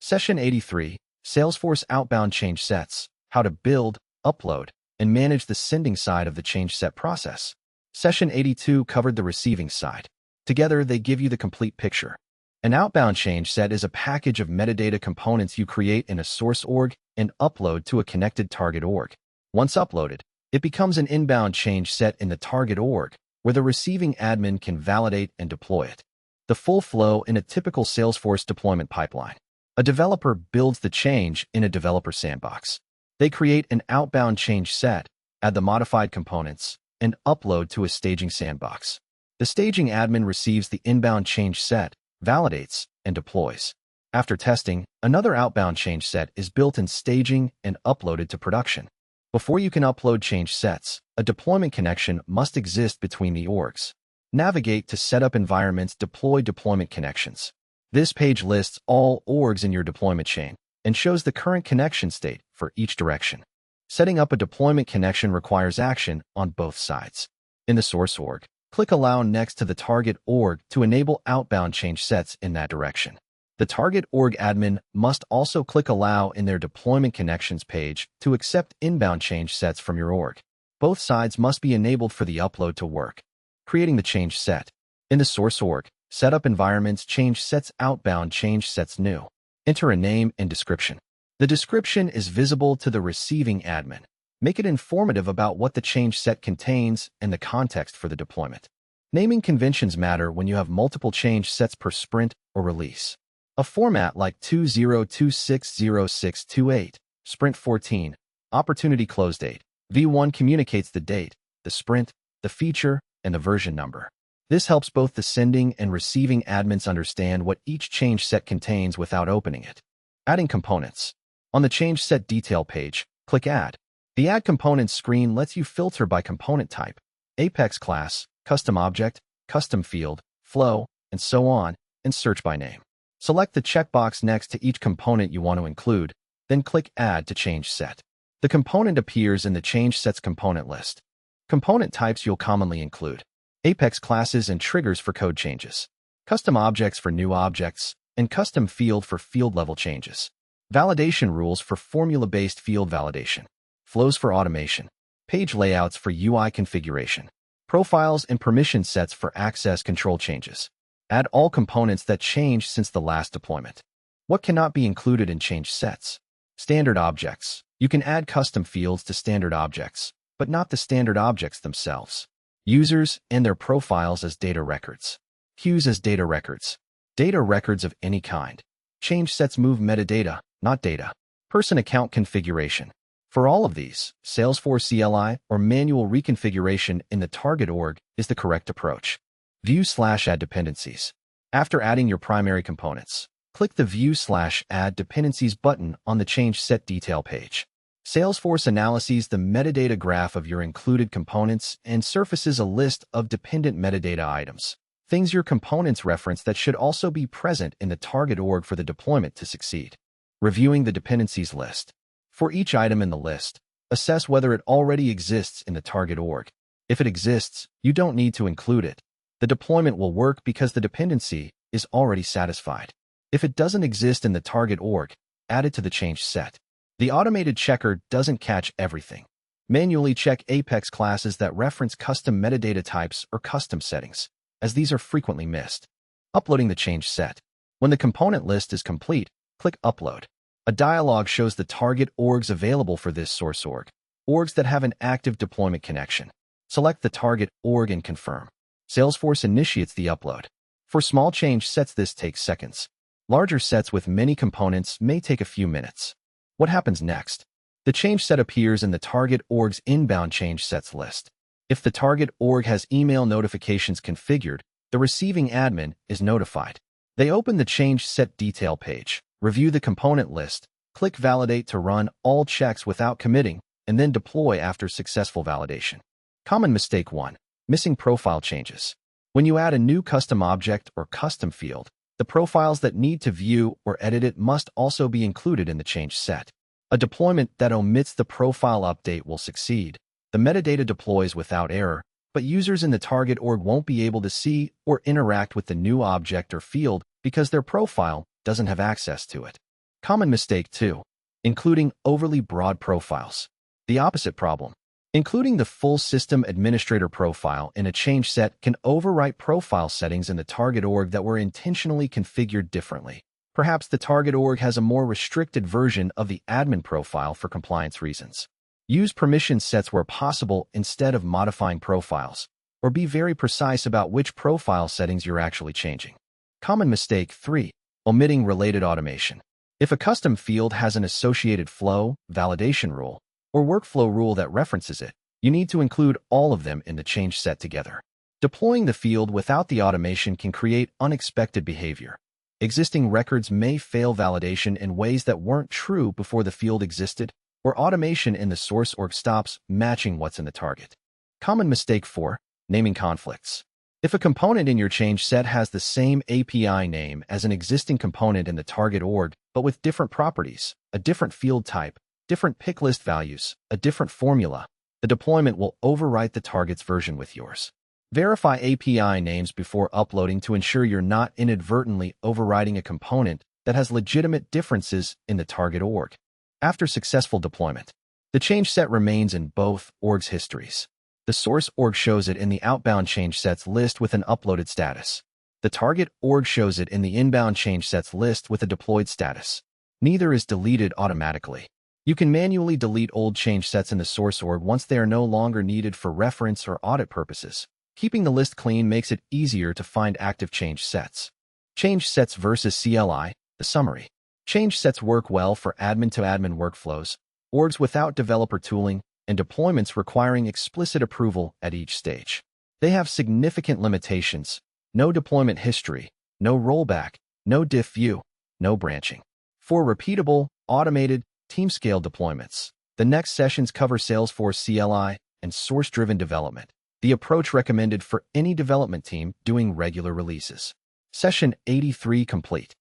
Session 83, Salesforce Outbound Change Sets, How to Build, Upload, and Manage the Sending Side of the Change Set Process. Session 82 covered the receiving side. Together, they give you the complete picture. An outbound change set is a package of metadata components you create in a source org and upload to a connected target org. Once uploaded, it becomes an inbound change set in the target org, where the receiving admin can validate and deploy it. The full flow in a typical Salesforce deployment pipeline. A developer builds the change in a developer sandbox. They create an outbound change set, add the modified components, and upload to a staging sandbox. The staging admin receives the inbound change set, validates, and deploys. After testing, another outbound change set is built in staging and uploaded to production. Before you can upload change sets, a deployment connection must exist between the orgs. Navigate to Setup Environments, Deploy Deployment Connections. This page lists all orgs in your deployment chain and shows the current connection state for each direction. Setting up a deployment connection requires action on both sides. In the source org, click Allow next to the target org to enable outbound change sets in that direction. The target org admin must also click Allow in their deployment connections page to accept inbound change sets from your org. Both sides must be enabled for the upload to work. Creating the change set. In the source org, Setup Environments, Change Sets, Outbound Change Sets New. Enter a name and description. The description is visible to the receiving admin. Make it informative about what the change set contains and the context for the deployment. Naming conventions matter when you have multiple change sets per sprint or release. A format like 20260628, Sprint 14, Opportunity Close Date, V1 communicates the date, the sprint, the feature, and the version number. This helps both the sending and receiving admins understand what each change set contains without opening it. Adding components. On the change set detail page, click Add. The Add Components screen lets you filter by component type, Apex class, custom object, custom field, flow, and so on, and search by name. Select the checkbox next to each component you want to include, then click Add to Change Set. The component appears in the Change Sets component list. Component types you'll commonly include: Apex classes and triggers for code changes, custom objects for new objects, and custom field for field-level changes. Validation rules for formula-based field validation. Flows for automation. Page layouts for UI configuration. Profiles and permission sets for access control changes. Add all components that changed since the last deployment. What cannot be included in change sets? Standard objects. You can add custom fields to standard objects, but not the standard objects themselves. Users and their profiles as data records. Queues as data records. Data records of any kind. Change sets move metadata, not data. Person account configuration. For all of these, Salesforce CLI or manual reconfiguration in the target org is the correct approach. View/add dependencies. After adding your primary components, click the View/add dependencies button on the change set detail page. Salesforce analyzes the metadata graph of your included components and surfaces a list of dependent metadata items, things your components reference that should also be present in the target org for the deployment to succeed. Reviewing the dependencies list. For each item in the list, assess whether it already exists in the target org. If it exists, you don't need to include it. The deployment will work because the dependency is already satisfied. If it doesn't exist in the target org, add it to the change set. The automated checker doesn't catch everything. Manually check Apex classes that reference custom metadata types or custom settings, as these are frequently missed. Uploading the change set. When the component list is complete, click Upload. A dialog shows the target orgs available for this source org, orgs that have an active deployment connection. Select the target org and confirm. Salesforce initiates the upload. For small change sets, this takes seconds. Larger sets with many components may take a few minutes. What happens next? The change set appears in the target org's inbound change sets list. If the target org has email notifications configured, the receiving admin is notified. They open the change set detail page, review the component list, click Validate to run all checks without committing, and then deploy after successful validation. Common mistake 1. Missing profile changes. When you add a new custom object or custom field, the profiles that need to view or edit it must also be included in the change set. A deployment that omits the profile update will succeed. The metadata deploys without error, but users in the target org won't be able to see or interact with the new object or field because their profile doesn't have access to it. Common mistake 2. Including overly broad profiles. The opposite problem. Including the full system administrator profile in a change set can overwrite profile settings in the target org that were intentionally configured differently. Perhaps the target org has a more restricted version of the admin profile for compliance reasons. Use permission sets where possible instead of modifying profiles, or be very precise about which profile settings you're actually changing. Common mistake 3. Omitting related automation. If a custom field has an associated flow, validation rule, or workflow rule that references it, you need to include all of them in the change set together. Deploying the field without the automation can create unexpected behavior. Existing records may fail validation in ways that weren't true before the field existed, or automation in the source org stops matching what's in the target. Common mistake 4. Naming conflicts. If a component in your change set has the same API name as an existing component in the target org, but with different properties, a different field type, different pick list values, a different formula, the deployment will overwrite the target's version with yours. Verify API names before uploading to ensure you're not inadvertently overriding a component that has legitimate differences in the target org. After successful deployment, the change set remains in both orgs' histories. The source org shows it in the outbound change sets list with an uploaded status. The target org shows it in the inbound change sets list with a deployed status. Neither is deleted automatically. You can manually delete old change sets in the source org once they are no longer needed for reference or audit purposes. Keeping the list clean makes it easier to find active change sets. Change sets versus CLI, the summary. Change sets work well for admin-to-admin workflows, orgs without developer tooling, and deployments requiring explicit approval at each stage. They have significant limitations: no deployment history, no rollback, no diff view, no branching. For repeatable, automated, team-scale deployments, the next sessions cover Salesforce CLI and source-driven development, the approach recommended for any development team doing regular releases. Session 83 complete.